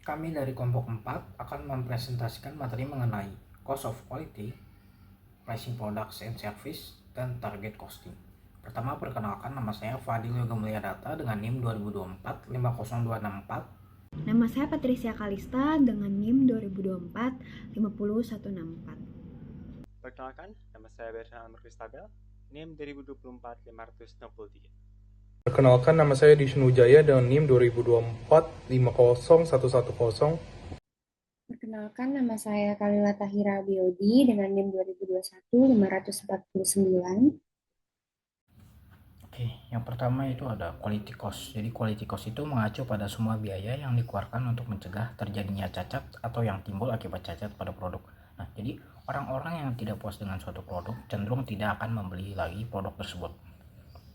Kami dari kelompok 4 akan mempresentasikan materi mengenai cost of quality, pricing products and service, dan target costing. Pertama, perkenalkan, nama saya Fadil Yoga Mulia Data dengan NIM 2024 50264. Nama saya Patricia Kalista dengan NIM 2024 50164. Perkenalkan, nama saya Bertrand Almer Kristabel, NIM 2024 563. Perkenalkan, nama saya Dishnu Wijaya dengan NIM 2024 50110. Perkenalkan, nama saya Kalila Tahira Biodi dengan NIM 2021 549. Oke, yang pertama itu ada quality cost. Jadi quality cost itu mengacu pada semua biaya yang dikeluarkan untuk mencegah terjadinya cacat atau yang timbul akibat cacat pada produk. Nah, jadi orang-orang yang tidak puas dengan suatu produk cenderung tidak akan membeli lagi produk tersebut.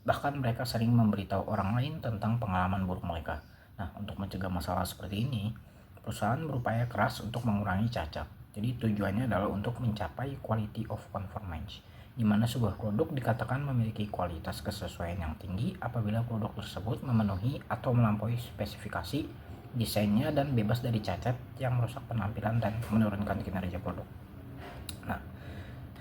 Bahkan mereka sering memberitahu orang lain tentang pengalaman buruk mereka. Nah, untuk mencegah masalah seperti ini, perusahaan berupaya keras untuk mengurangi cacat. Jadi tujuannya adalah untuk mencapai quality of conformance, di mana sebuah produk dikatakan memiliki kualitas kesesuaian yang tinggi apabila produk tersebut memenuhi atau melampaui spesifikasi desainnya dan bebas dari cacat yang merusak penampilan dan menurunkan kinerja produk. Nah,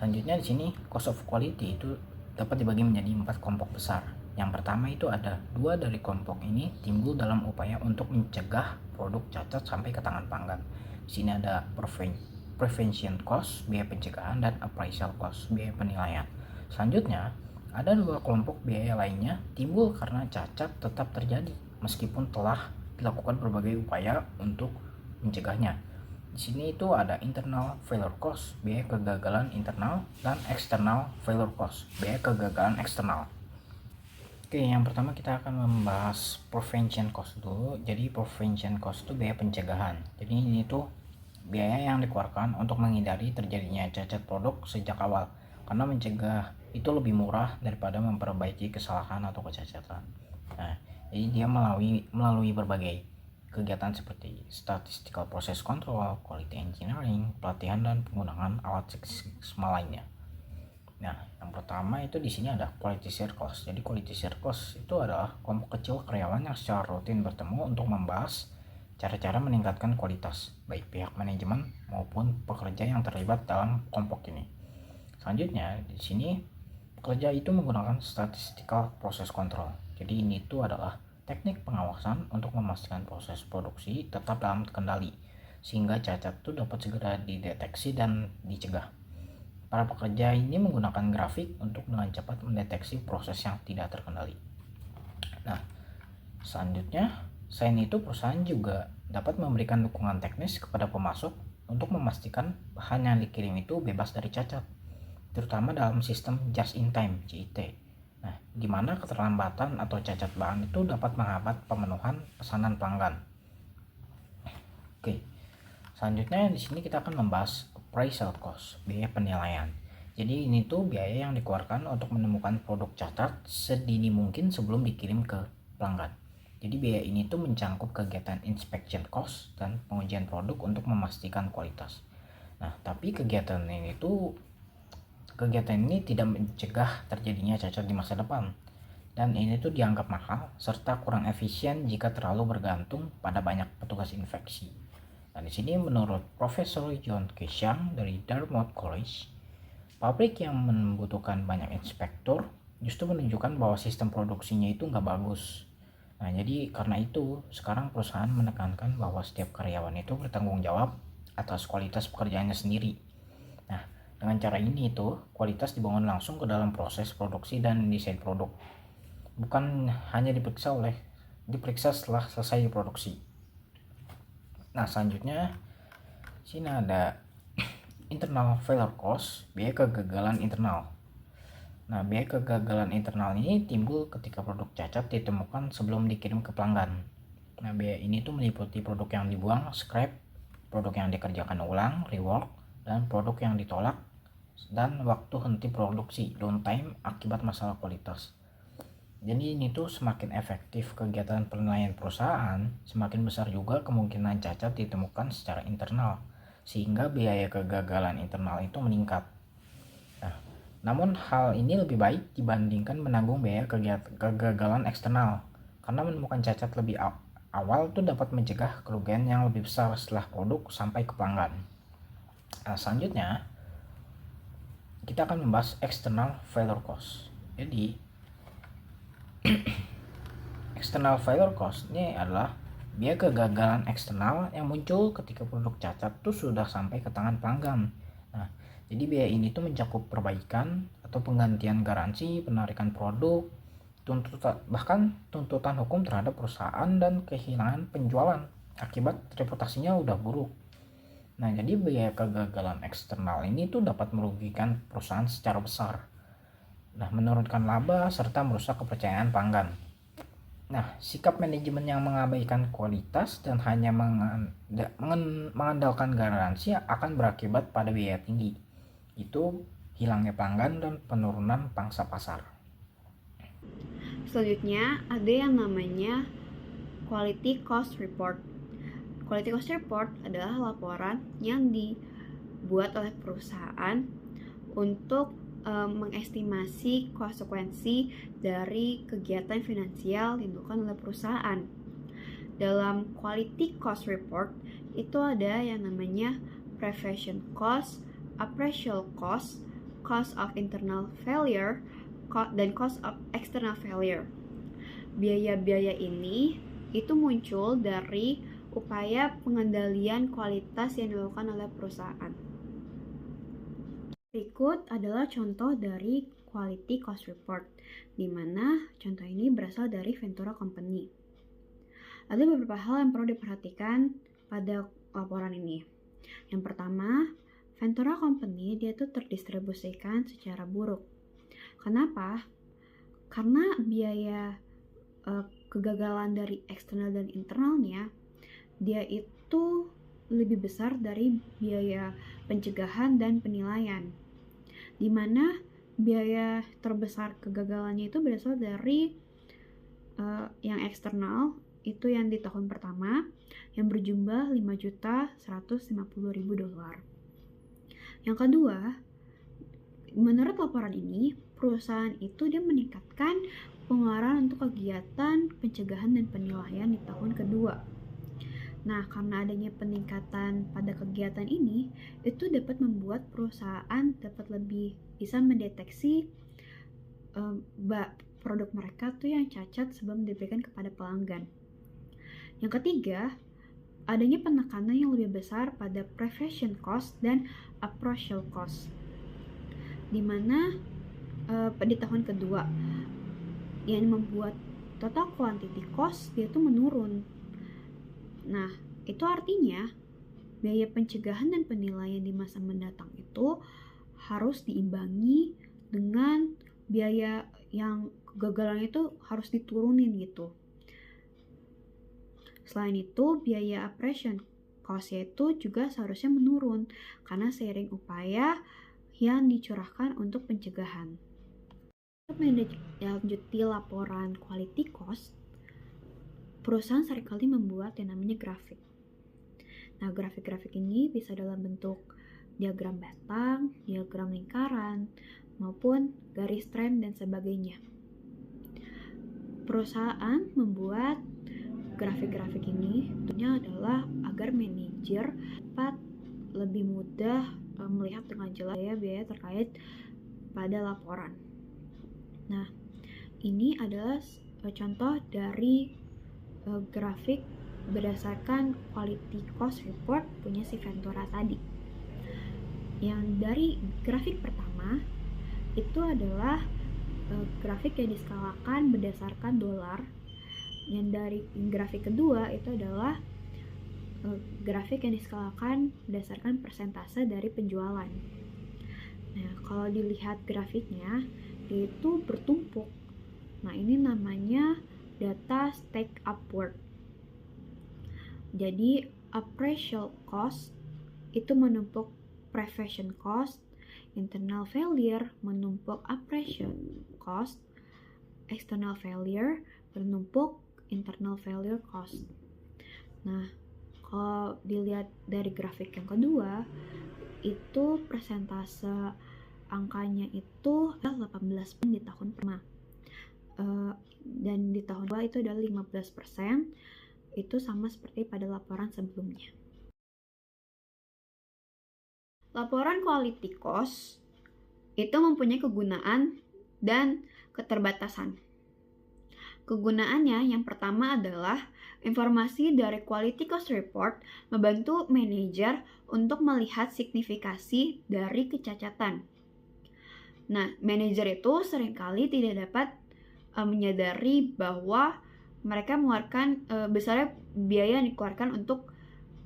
selanjutnya di sini cost of quality itu dapat dibagi menjadi 4 kelompok besar. Yang pertama itu ada 2 dari kelompok ini timbul dalam upaya untuk mencegah produk cacat sampai ke tangan pelanggan. Di sini ada prevention cost, biaya pencegahan, dan appraisal cost, biaya penilaian. Selanjutnya, ada 2 kelompok biaya lainnya timbul karena cacat tetap terjadi meskipun telah dilakukan berbagai upaya untuk mencegahnya. Di sini itu ada internal failure cost, biaya kegagalan internal, dan external failure cost, biaya kegagalan eksternal. Oke, yang pertama kita akan membahas prevention cost dulu. Jadi prevention cost itu biaya pencegahan. Jadi ini tuh biaya yang dikeluarkan untuk menghindari terjadinya cacat produk sejak awal, karena mencegah itu lebih murah daripada memperbaiki kesalahan atau kecacatan. Nah, jadi dia melalui berbagai kegiatan seperti statistical process control, quality engineering, pelatihan, dan penggunaan alat seksama lainnya. Nah, yang pertama itu di sini ada quality circles. Jadi quality circles itu adalah kelompok kecil karyawan yang secara rutin bertemu untuk membahas cara-cara meningkatkan kualitas, baik pihak manajemen maupun pekerja yang terlibat dalam kelompok ini. Selanjutnya, di sini pekerja itu menggunakan statistical process control. Jadi ini itu adalah teknik pengawasan untuk memastikan proses produksi tetap dalam kendali, sehingga cacat itu dapat segera dideteksi dan dicegah. Para pekerja ini menggunakan grafik untuk dengan cepat mendeteksi proses yang tidak terkendali. Nah, selanjutnya, selain itu, perusahaan juga dapat memberikan dukungan teknis kepada pemasok untuk memastikan bahan yang dikirim itu bebas dari cacat, terutama dalam sistem just in time (JIT). Nah, di mana keterlambatan atau cacat bahan itu dapat menghambat pemenuhan pesanan pelanggan. Oke, selanjutnya di sini kita akan membahas appraisal cost, biaya penilaian. Jadi ini tuh biaya yang dikeluarkan untuk menemukan produk cacat sedini mungkin sebelum dikirim ke pelanggan. Jadi biaya ini tuh mencangkup kegiatan inspection cost dan pengujian produk untuk memastikan kualitas. Nah, tapi kegiatan ini tidak mencegah terjadinya cacat di masa depan. Dan ini tuh dianggap mahal serta kurang efisien jika terlalu bergantung pada banyak petugas inspeksi. Nah, di sini menurut Profesor John Kishang dari Dartmouth College, pabrik yang membutuhkan banyak inspektur justru menunjukkan bahwa sistem produksinya itu nggak bagus. Nah, jadi karena itu sekarang perusahaan menekankan bahwa setiap karyawan itu bertanggung jawab atas kualitas pekerjaannya sendiri. Nah, dengan cara ini itu kualitas dibangun langsung ke dalam proses produksi dan desain produk, bukan hanya diperiksa setelah selesai diproduksi. Nah, selanjutnya sini ada internal failure cost, biaya kegagalan internal. Nah, biaya kegagalan internal ini timbul ketika produk cacat ditemukan sebelum dikirim ke pelanggan. Nah, biaya ini tuh meliputi produk yang dibuang, scrap, produk yang dikerjakan ulang, rework, dan produk yang ditolak, dan waktu henti produksi, downtime, akibat masalah kualitas. Jadi ini tuh semakin efektif kegiatan penilaian perusahaan, semakin besar juga kemungkinan cacat ditemukan secara internal, sehingga biaya kegagalan internal itu meningkat. Namun hal ini lebih baik dibandingkan menanggung biaya kegagalan eksternal, karena menemukan cacat lebih awal itu dapat mencegah kerugian yang lebih besar setelah produk sampai ke pelanggan. Selanjutnya kita akan membahas external failure cost. Jadi external failure cost ini adalah biaya kegagalan eksternal yang muncul ketika produk cacat tuh sudah sampai ke tangan pelanggan. Nah, jadi biaya ini tuh mencakup perbaikan atau penggantian garansi, penarikan produk, bahkan tuntutan hukum terhadap perusahaan dan kehilangan penjualan akibat reputasinya udah buruk. Nah, jadi biaya kegagalan eksternal ini tuh dapat merugikan perusahaan secara besar. Nah, menurunkan laba serta merusak kepercayaan pelanggan. Nah, sikap manajemen yang mengabaikan kualitas dan hanya mengandalkan garansi akan berakibat pada biaya tinggi. Itu hilangnya pelanggan dan penurunan pangsa pasar. Selanjutnya ada yang namanya Quality Cost Report. Quality Cost Report adalah laporan yang dibuat oleh perusahaan untuk mengestimasi konsekuensi dari kegiatan finansial yang dilakukan oleh perusahaan. Dalam Quality Cost Report itu ada yang namanya Prevention Cost, Appraisal Cost, Cost of Internal Failure, dan Cost of External Failure. Biaya-biaya ini itu muncul dari upaya pengendalian kualitas yang dilakukan oleh perusahaan. Berikut adalah contoh dari Quality Cost Report, di mana contoh ini berasal dari Ventura Company. Ada beberapa hal yang perlu diperhatikan pada laporan ini. Yang pertama, Ventura Company dia tuh terdistribusikan secara buruk. Kenapa? Karena biaya kegagalan dari eksternal dan internalnya dia itu lebih besar dari biaya pencegahan dan penilaian, di mana biaya terbesar kegagalannya itu berasal dari yang eksternal, itu yang di tahun pertama yang berjumlah $5.150.000. Yang kedua, menurut laporan ini, perusahaan itu dia meningkatkan pengeluaran untuk kegiatan pencegahan dan penilaian di tahun kedua. Nah, karena adanya peningkatan pada kegiatan ini, itu dapat membuat perusahaan dapat lebih bisa mendeteksi produk mereka tuh yang cacat sebelum diberikan kepada pelanggan. Yang ketiga, adanya penekanan yang lebih besar pada prevention cost dan appraisal cost, di mana di tahun kedua yang membuat total quantity cost dia tuh menurun. Nah, itu artinya biaya pencegahan dan penilaian di masa mendatang itu harus diimbangi dengan biaya yang kegagalan itu harus diturunin gitu. Selain itu, biaya appraisal cost itu juga seharusnya menurun karena seiring upaya yang dicurahkan untuk pencegahan. Untuk menindaklanjuti laporan quality cost, perusahaan seringkali membuat yang namanya grafik. Nah, grafik-grafik ini bisa dalam bentuk diagram batang, diagram lingkaran, maupun garis tren dan sebagainya. Perusahaan membuat grafik-grafik ini tentunya adalah agar manajer dapat lebih mudah melihat dengan jelas biaya terkait pada laporan. Nah, ini adalah contoh dari grafik berdasarkan quality cost report punya si Ventura tadi. Yang dari grafik pertama itu adalah grafik yang diskalakan berdasarkan dolar. Yang dari grafik kedua itu adalah grafik yang diskalakan berdasarkan persentase dari penjualan. Nah, kalau dilihat grafiknya itu bertumpuk. Nah, ini namanya data stack upward. Jadi appraisal cost itu menumpuk prevention cost, internal failure menumpuk appraisal cost, external failure menumpuk internal failure cost. Nah, kalau dilihat dari grafik yang kedua, itu persentase angkanya itu adalah 18% di tahun pertama. Dan di tahun kedua itu adalah 15%, itu sama seperti pada laporan sebelumnya. Laporan quality cost itu mempunyai kegunaan dan keterbatasan. Kegunaannya yang pertama adalah informasi dari quality cost report membantu manajer untuk melihat signifikasi dari kecacatan. Nah, manajer itu seringkali tidak dapat menyadari bahwa mereka mengeluarkan besarnya biaya yang dikeluarkan untuk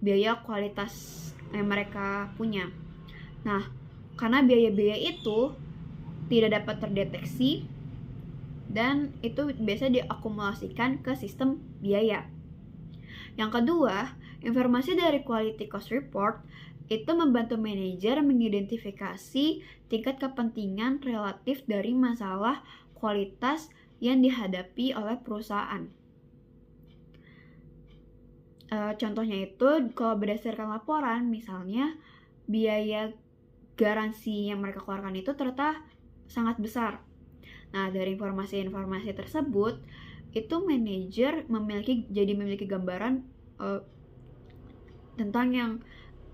biaya kualitas yang mereka punya. Nah, karena biaya-biaya itu tidak dapat terdeteksi dan itu biasa diakumulasikan ke sistem biaya. Yang kedua, informasi dari quality cost report itu membantu manajer mengidentifikasi tingkat kepentingan relatif dari masalah kualitas yang dihadapi oleh perusahaan. Contohnya itu, kalau berdasarkan laporan, misalnya biaya garansi yang mereka keluarkan itu ternyata sangat besar. Nah, dari informasi-informasi tersebut, itu manajer memiliki gambaran tentang yang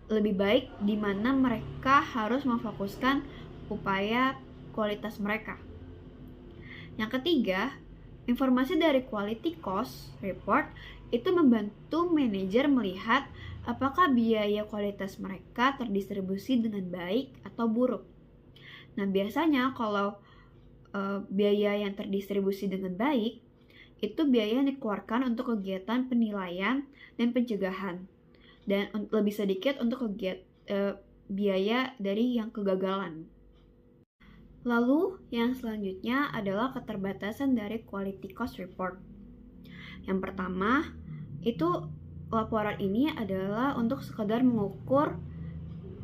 lebih baik di mana mereka harus memfokuskan upaya kualitas mereka. Yang ketiga, informasi dari quality cost report itu membantu manajer melihat apakah biaya kualitas mereka terdistribusi dengan baik atau buruk. Nah, biasanya kalau biaya yang terdistribusi dengan baik, itu biaya yang dikeluarkan untuk kegiatan penilaian dan pencegahan, dan lebih sedikit untuk biaya dari yang kegagalan. Lalu, yang selanjutnya adalah keterbatasan dari quality cost report. Yang pertama, itu laporan ini adalah untuk sekedar mengukur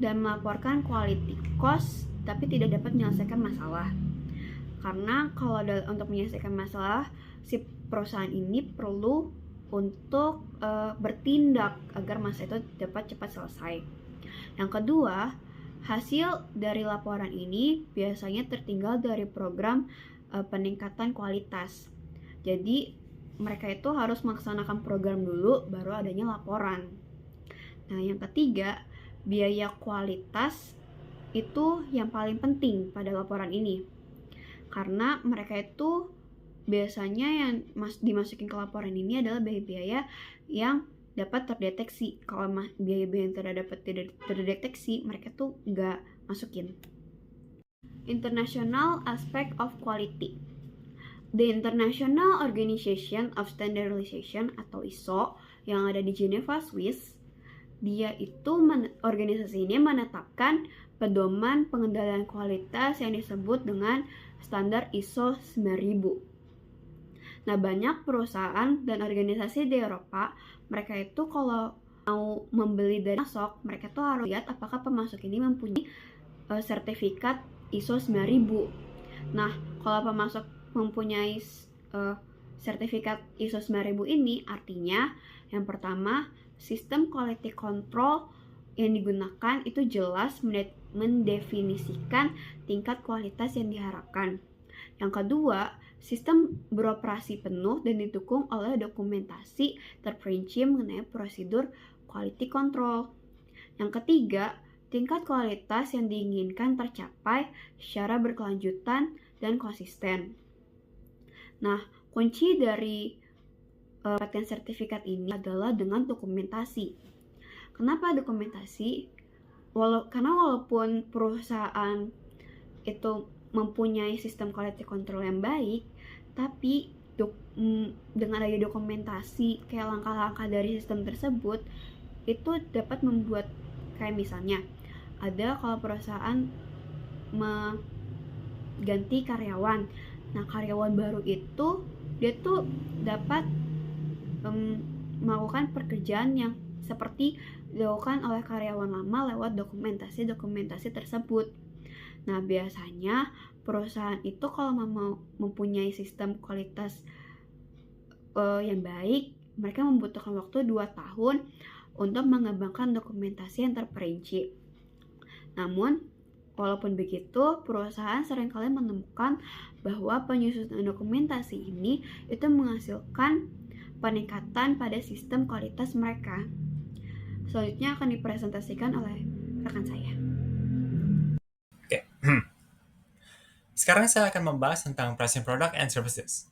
dan melaporkan quality cost, tapi tidak dapat menyelesaikan masalah. Karena kalau untuk menyelesaikan masalah, si perusahaan ini perlu untuk bertindak agar masalah itu dapat cepat selesai. Yang kedua, hasil dari laporan ini biasanya tertinggal dari program peningkatan kualitas. Jadi, mereka itu harus melaksanakan program dulu, baru adanya laporan. Nah, yang ketiga, biaya kualitas itu yang paling penting pada laporan ini. Karena mereka itu biasanya yang dimasukin ke laporan ini adalah biaya-biaya yang dapat terdeteksi. Kalau biaya-biaya yang tidak dapat terdeteksi, mereka tuh nggak masukin. International Aspect of Quality. The International Organization of Standardization atau ISO yang ada di Geneva, Swiss, dia itu organisasi ini menetapkan pedoman pengendalian kualitas yang disebut dengan standar ISO 9000. Nah, banyak perusahaan dan organisasi di Eropa, mereka itu kalau mau membeli dari pemasok, mereka tuh harus lihat apakah pemasok ini mempunyai sertifikat ISO 9000. Nah, kalau pemasok mempunyai sertifikat ISO 9000 ini, artinya yang pertama, sistem quality control yang digunakan itu jelas mendefinisikan tingkat kualitas yang diharapkan. Yang kedua, sistem beroperasi penuh dan didukung oleh dokumentasi terperinci mengenai prosedur quality control. Yang ketiga, tingkat kualitas yang diinginkan tercapai secara berkelanjutan dan konsisten. Nah, kunci dari mendapatkan sertifikat ini adalah dengan dokumentasi. Kenapa dokumentasi? Karena walaupun perusahaan itu mempunyai sistem quality control yang baik, tapi dengan adanya dokumentasi kayak langkah-langkah dari sistem tersebut, itu dapat membuat kayak misalnya ada kalau perusahaan mengganti karyawan. Nah, karyawan baru itu dia tuh dapat melakukan pekerjaan yang seperti dilakukan oleh karyawan lama lewat dokumentasi tersebut. Nah, biasanya perusahaan itu kalau mau mempunyai sistem kualitas yang baik, mereka membutuhkan waktu 2 tahun untuk mengembangkan dokumentasi yang terperinci. Namun, walaupun begitu, perusahaan seringkali menemukan bahwa penyusunan dokumentasi ini itu menghasilkan peningkatan pada sistem kualitas mereka. Selanjutnya akan dipresentasikan oleh rekan saya. Oke. Sekarang saya akan membahas tentang pricing product and services.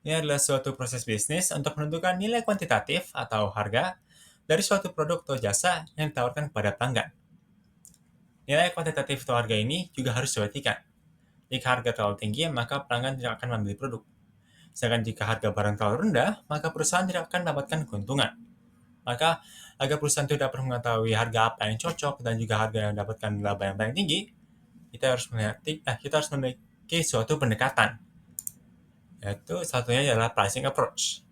Ini adalah suatu proses bisnis untuk menentukan nilai kuantitatif atau harga dari suatu produk atau jasa yang ditawarkan kepada pelanggan. Nilai kuantitatif atau harga ini juga harus diperhatikan. Jika harga terlalu tinggi, maka pelanggan tidak akan membeli produk. Sedangkan jika harga barang terlalu rendah, maka perusahaan tidak akan mendapatkan keuntungan. Maka, agar perusahaan itu dapat mengetahui harga apa yang cocok dan juga harga yang mendapatkan laba yang paling tinggi, kita harus memiliki suatu pendekatan. Yaitu satunya adalah pricing approach.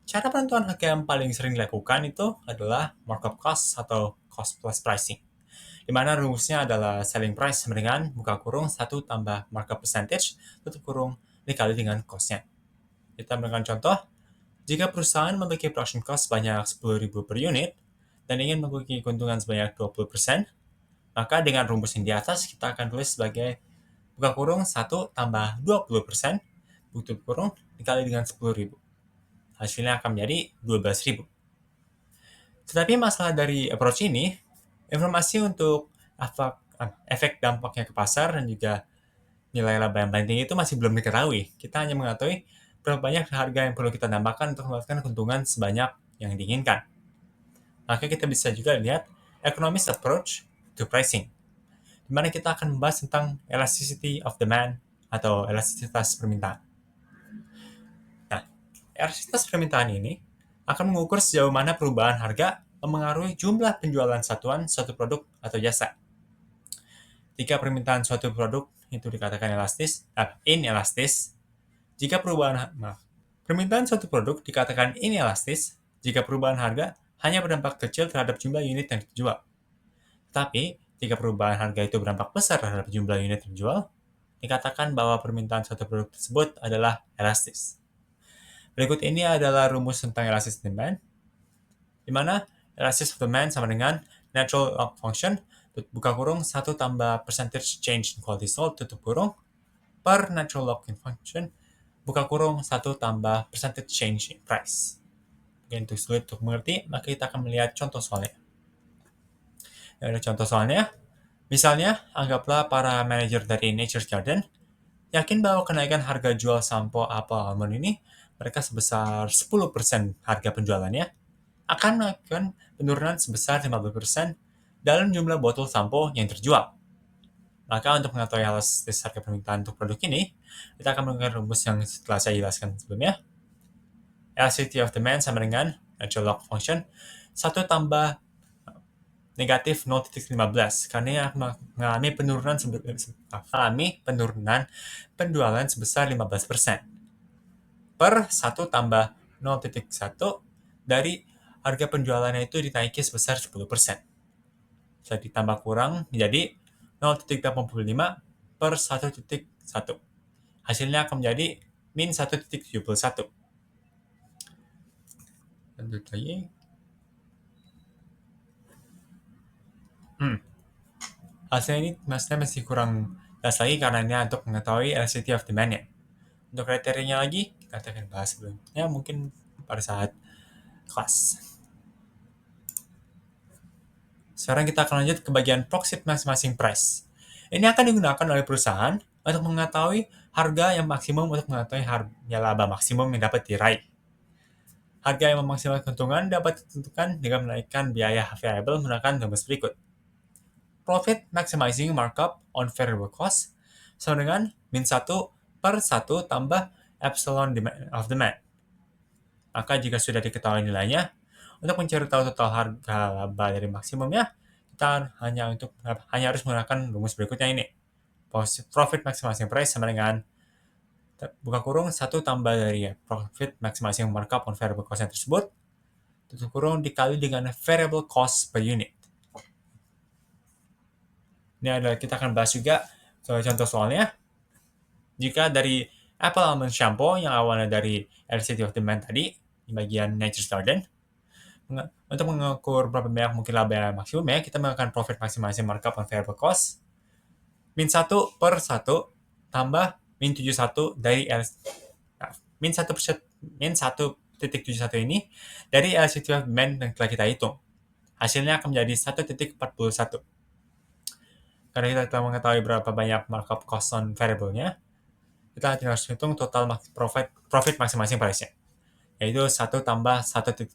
Cara penentuan harga yang paling sering dilakukan itu adalah markup cost atau cost plus pricing, di mana rumusnya adalah selling price sama dengan buka kurung 1 tambah markup percentage tutup kurung dikali dengan cost-nya. Kita berikan contoh, jika perusahaan memiliki production cost sebanyak 10.000 per unit dan ingin memiliki keuntungan sebanyak 20%, maka dengan rumus yang di atas kita akan tulis sebagai buka kurung 1 tambah 20% tutup kurung dikali dengan 10.000. Hasilnya akan menjadi 12.000. Tetapi masalah dari approach ini, informasi untuk efek dampaknya ke pasar dan juga nilai laba yang paling tinggi itu masih belum diketahui. Kita hanya mengetahui berapa banyak harga yang perlu kita tambahkan untuk mendapatkan keuntungan sebanyak yang diinginkan. Maka kita bisa juga lihat economist approach to pricing, di mana kita akan membahas tentang elasticity of demand atau elastisitas permintaan. Nah, elastisitas permintaan ini akan mengukur sejauh mana perubahan harga memengaruhi jumlah penjualan satuan suatu produk atau jasa. Jika permintaan suatu produk itu dikatakan inelastis, jika permintaan suatu produk dikatakan inelastis jika perubahan harga hanya berdampak kecil terhadap jumlah unit yang dijual. Tapi, jika perubahan harga itu berdampak besar terhadap jumlah unit yang dijual, dikatakan bahwa permintaan suatu produk tersebut adalah elastis. Berikut ini adalah rumus tentang elastis demand, di mana elastis of demand sama dengan natural log function buka kurung 1 tambah percentage change in quality sold tutup kurung per natural log function buka kurung 1 tambah percentage change in price. Mungkin untuk sulit untuk mengerti, maka kita akan melihat contoh soalnya. Ada contoh soalnya, misalnya anggaplah para manajer dari Nature's Garden yakin bahwa kenaikan harga jual sampo apel almond ini mereka sebesar 10% harga penjualannya akan melakukan penurunan sebesar 15% dalam jumlah botol sampo yang terjual. Maka untuk mengetahui elastis harga permintaan untuk produk ini, kita akan menggunakan rumus yang setelah saya jelaskan sebelumnya. Elasticity of demand sama dengan natural log function 1 tambah negatif 0,15 karena mengalami penurunan penjualan sebesar 15% per 1 tambah 0,1 dari harga penjualannya itu dinaiki sebesar 10%. Bisa ditambah kurang menjadi 0,85 per 1,1. Hasilnya akan menjadi min 1,71. Lanjut lagi. Hasilnya ini masih kurang jelas lagi karena ini untuk mengetahui elasticity of demand-nya. Untuk kriterianya lagi, kita akan bahas sebelumnya mungkin pada saat kelas. Sekarang kita akan lanjut ke bagian profit maximizing price. Ini akan digunakan oleh perusahaan untuk mengetahui harga yang maksimum untuk mengetahui harga laba maksimum yang dapat diraih. Harga yang memaksimalkan keuntungan dapat ditentukan dengan menaikkan biaya variabel menggunakan rumus berikut. Profit maximizing markup on variable cost sama dengan min 1 per 1 tambah epsilon of demand. Maka jika sudah diketahui nilainya, untuk mencari tahu total harga laba dari maksimumnya, kita hanya harus menggunakan rumus berikutnya ini. Profit maximizing price sama dengan buka kurung 1 tambah dari profit maximizing markup on variable cost yang tersebut tutup kurung dikali dengan variable cost per unit. Ini adalah kita akan bahas juga contoh soalnya. Jika dari apple almond shampoo yang awalnya dari elasticity of demand tadi di bagian Nature's Garden, untuk mengukur berapa banyak mungkin laba yang maksimum ya, kita menggunakan profit maximizing markup on variable cost min 1 per 1 tambah min 71 dari min 1 1.71 ini dari elasticity of demand yang telah kita hitung. Hasilnya akan menjadi 1.41. Karena kita telah mengetahui berapa banyak markup cost on variable-nya, kita tinggal harus hitung total profit masing-masing price-nya, yaitu 1 tambah 1.41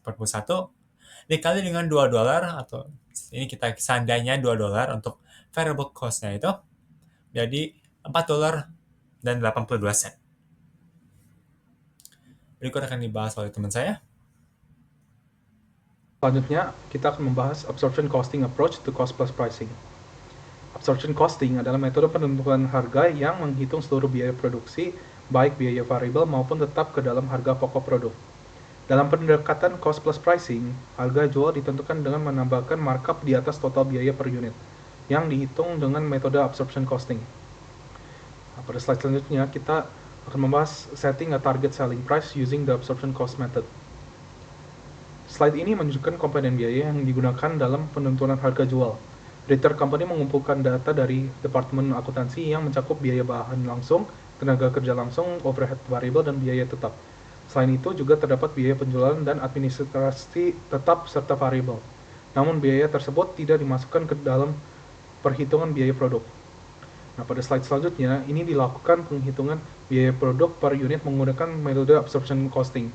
dikali dengan $2, atau ini kita seandainya $2 untuk variable cost-nya itu, jadi $4.82. Berikut akan dibahas oleh teman saya. Selanjutnya, kita akan membahas absorption costing approach to cost plus pricing. Absorption costing adalah metode penentuan harga yang menghitung seluruh biaya produksi, baik biaya variabel maupun tetap ke dalam harga pokok produk. Dalam pendekatan cost plus pricing, harga jual ditentukan dengan menambahkan markup di atas total biaya per unit, yang dihitung dengan metode absorption costing. Nah, pada slide selanjutnya, kita akan membahas setting a target selling price using the absorption cost method. Slide ini menunjukkan komponen biaya yang digunakan dalam penentuan harga jual. Ritter Company mengumpulkan data dari Departemen Akuntansi yang mencakup biaya bahan langsung, tenaga kerja langsung, overhead variabel, dan biaya tetap. Selain itu juga terdapat biaya penjualan dan administrasi tetap serta variabel. Namun biaya tersebut tidak dimasukkan ke dalam perhitungan biaya produk. Nah, pada slide selanjutnya, ini dilakukan penghitungan biaya produk per unit menggunakan metode absorption costing.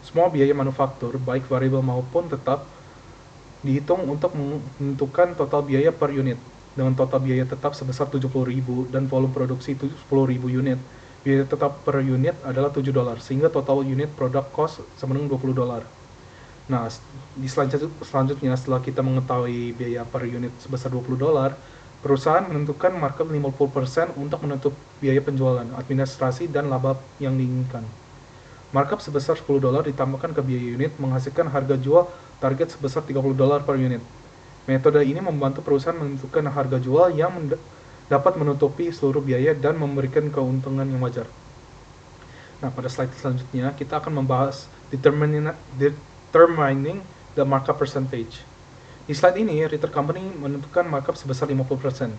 Semua biaya manufaktur, baik variabel maupun tetap, dihitung untuk menentukan total biaya per unit. Dengan total biaya tetap sebesar 70.000 dan volume produksi 10.000 unit, biaya tetap per unit adalah $7, sehingga total unit product cost sama dengan $20. Nah, di selanjutnya setelah kita mengetahui biaya per unit sebesar $20, perusahaan menentukan markup 50% untuk menutup biaya penjualan, administrasi, dan laba yang diinginkan. Markup sebesar $10 ditambahkan ke biaya unit menghasilkan harga jual target sebesar $30 per unit. Metode ini membantu perusahaan menentukan harga jual yang dapat menutupi seluruh biaya dan memberikan keuntungan yang wajar. Nah, pada slide selanjutnya kita akan membahas determining the markup percentage. Di slide ini, Ritter Company menentukan markup sebesar 50%.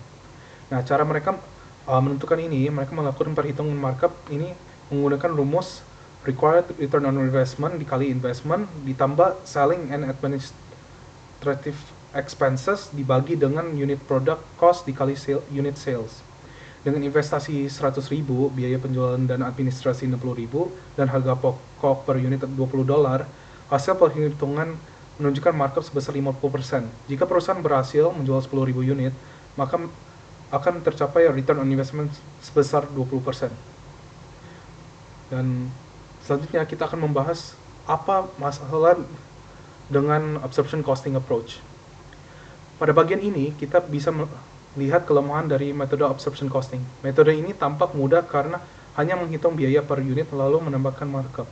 Nah, cara mereka menentukan ini, mereka melakukan perhitungan markup ini menggunakan rumus required return on investment dikali investment ditambah selling and administrative expenses dibagi dengan unit product cost dikali unit sales. Dengan investasi 100.000, biaya penjualan dan administrasi 60.000, dan harga pokok per unit $20, hasil perhitungan menunjukkan markup sebesar 50%. Jika perusahaan berhasil menjual 10.000 unit, maka akan tercapai return on investment sebesar 20%. Dan selanjutnya kita akan membahas apa masalah dengan absorption costing approach. Pada bagian ini kita bisa melihat kelemahan dari metode absorption costing. Metode ini tampak mudah karena hanya menghitung biaya per unit lalu menambahkan markup.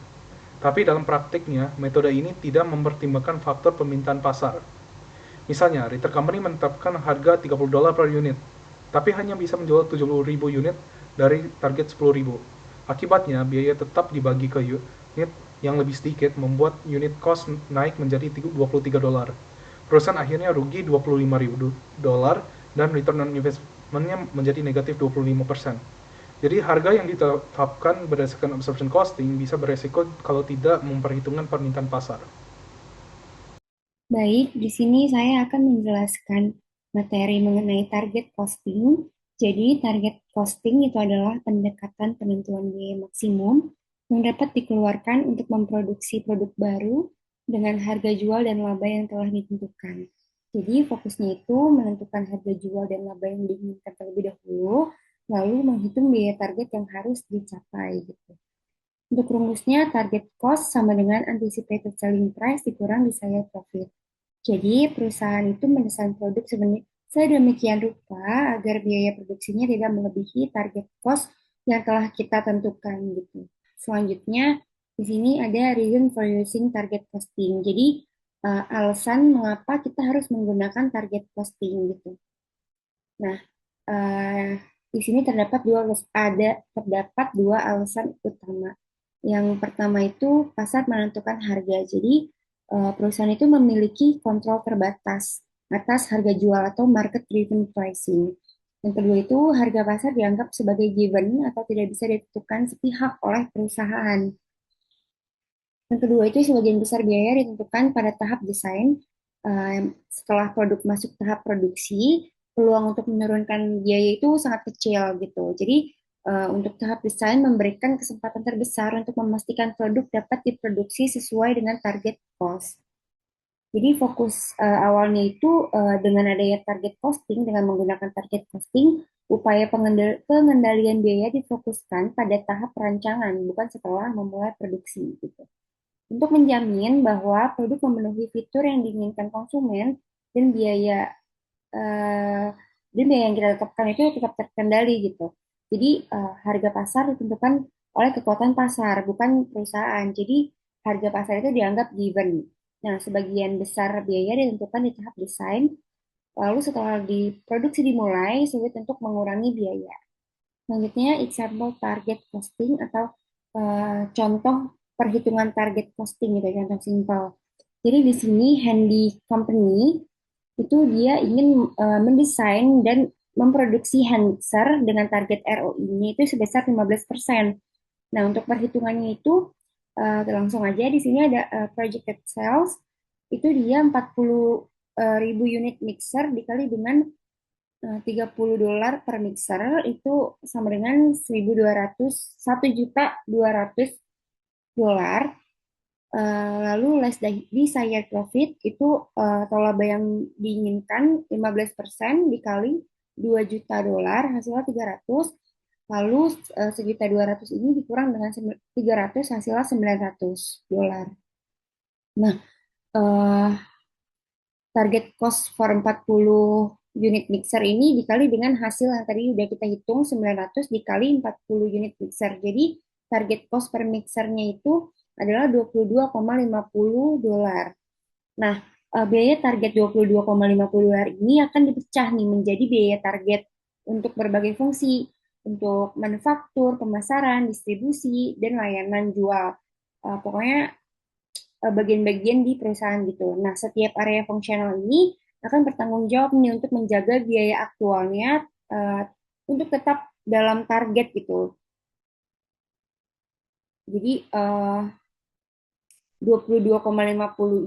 Tapi dalam praktiknya, metode ini tidak mempertimbangkan faktor permintaan pasar. Misalnya, Ritter Company menetapkan harga $30 per unit, tapi hanya bisa menjual 70.000 unit dari target 10.000. Akibatnya, biaya tetap dibagi ke unit yang lebih sedikit membuat unit cost naik menjadi $23. Perusahaan akhirnya rugi $25.000 dan return on investment-nya menjadi negatif 25%. Jadi harga yang ditetapkan berdasarkan absorption costing bisa beresiko kalau tidak memperhitungkan permintaan pasar. Baik, di sini saya akan menjelaskan materi mengenai target costing. Jadi, target costing itu adalah pendekatan penentuan biaya maksimum yang dapat dikeluarkan untuk memproduksi produk baru dengan harga jual dan laba yang telah ditentukan. Jadi, fokusnya itu menentukan harga jual dan laba yang diinginkan terlebih dahulu, lalu menghitung biaya target yang harus dicapai. Gitu. Untuk rumusnya, target cost sama dengan anticipated selling price dikurang desired profit. Jadi, perusahaan itu mendesain produk sedemikian rupa agar biaya produksinya tidak melebihi target cost yang telah kita tentukan gitu. Selanjutnya, di sini ada reason for using target costing. Jadi, alasan mengapa kita harus menggunakan target costing gitu. Nah, di sini terdapat dua alasan utama. Yang pertama itu pasar menentukan harga. Jadi, perusahaan itu memiliki kontrol terbatas atas harga jual atau market driven pricing. Yang kedua itu harga pasar dianggap sebagai given atau tidak bisa ditentukan sepihak oleh perusahaan. Yang kedua itu sebagian besar biaya ditentukan pada tahap desain. Setelah produk masuk tahap produksi, peluang untuk menurunkan biaya itu sangat kecil gitu. Jadi untuk tahap desain memberikan kesempatan terbesar untuk memastikan produk dapat diproduksi sesuai dengan target cost. Jadi fokus awalnya itu dengan adanya target costing, dengan menggunakan target costing, upaya pengendalian biaya difokuskan pada tahap perancangan, bukan setelah memulai produksi gitu. Untuk menjamin bahwa produk memenuhi fitur yang diinginkan konsumen dan eh, biaya yang kita tetapkan itu tetap terkendali gitu. Jadi harga pasar ditentukan oleh kekuatan pasar, bukan perusahaan. Jadi harga pasar itu dianggap given. Nah, sebagian besar biaya ditentukan di tahap desain, lalu setelah diproduksi dimulai, sulit untuk mengurangi biaya. Selanjutnya, example target costing atau contoh perhitungan target costing gitu, contoh simpel. Jadi di sini Handy Company itu dia ingin mendesain dan memproduksi hand mixer dengan target ROI-nya itu sebesar 15%. Nah, untuk perhitungannya itu langsung aja di sini ada projected sales itu dia 40.000 unit mixer dikali dengan $30 per mixer itu sama dengan 1.200 $1.200. Lalu less desired profit itu atau laba yang diinginkan 15% dikali $2 juta, hasilnya 300. Lalu 1.200.000 ini dikurang dengan 300, hasilnya $900. Nah, eh, target cost for 40 unit mixer ini dikali dengan hasil yang tadi udah kita hitung 900 dikali 40 unit mixer. Jadi target cost per mixernya itu adalah $22,50. Nah, biaya target $22,50 ini akan dipecah nih menjadi biaya target untuk berbagai fungsi, untuk manufaktur, pemasaran, distribusi, dan layanan jual. Pokoknya bagian-bagian di perusahaan gitu. Nah, setiap area fungsional ini akan bertanggung jawab nih untuk menjaga biaya aktualnya uh, untuk tetap dalam target gitu. Jadi 22,50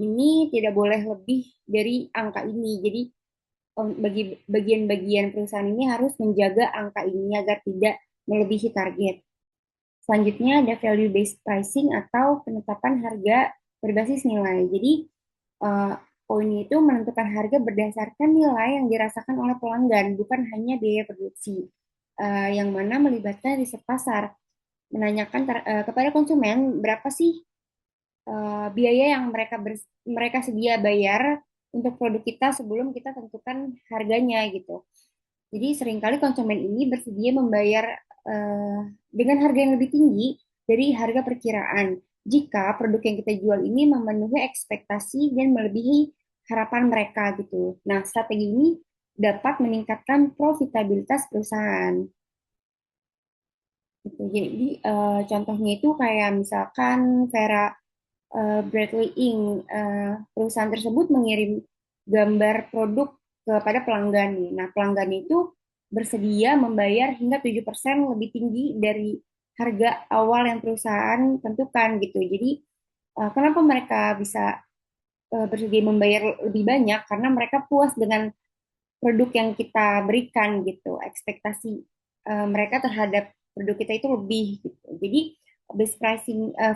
ini tidak boleh lebih dari angka ini. Jadi bagi bagian-bagian perusahaan ini harus menjaga angka ini agar tidak melebihi target. Selanjutnya ada value based pricing atau penetapan harga berbasis nilai. Jadi uh, poin itu menentukan harga berdasarkan nilai yang dirasakan oleh pelanggan, bukan hanya biaya produksi, yang mana melibatkan riset pasar, menanyakan kepada konsumen berapa sih biaya yang mereka sedia bayar untuk produk kita sebelum kita tentukan harganya gitu. Jadi seringkali konsumen ini bersedia membayar dengan harga yang lebih tinggi dari harga perkiraan jika produk yang kita jual ini memenuhi ekspektasi dan melebihi harapan mereka gitu. Nah, strategi ini dapat meningkatkan profitabilitas perusahaan. Gitu. Jadi contohnya itu kayak misalkan Vera Bradley Inc. Perusahaan tersebut mengirim gambar produk kepada pelanggan. Nah, pelanggan itu bersedia membayar hingga 7% lebih tinggi dari harga awal yang perusahaan tentukan gitu. Jadi, kenapa mereka bisa bersedia membayar lebih banyak? Karena mereka puas dengan produk yang kita berikan gitu. Ekspektasi mereka terhadap produk kita itu lebih gitu. Jadi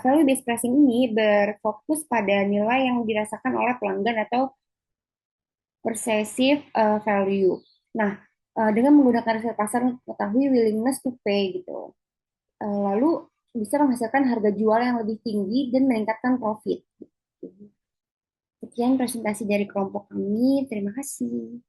value based pricing ini berfokus pada nilai yang dirasakan oleh pelanggan atau perceived value. Nah, dengan menggunakan riset pasar mengetahui willingness to pay gitu. Lalu bisa menghasilkan harga jual yang lebih tinggi dan meningkatkan profit. Sekian presentasi dari kelompok kami. Terima kasih.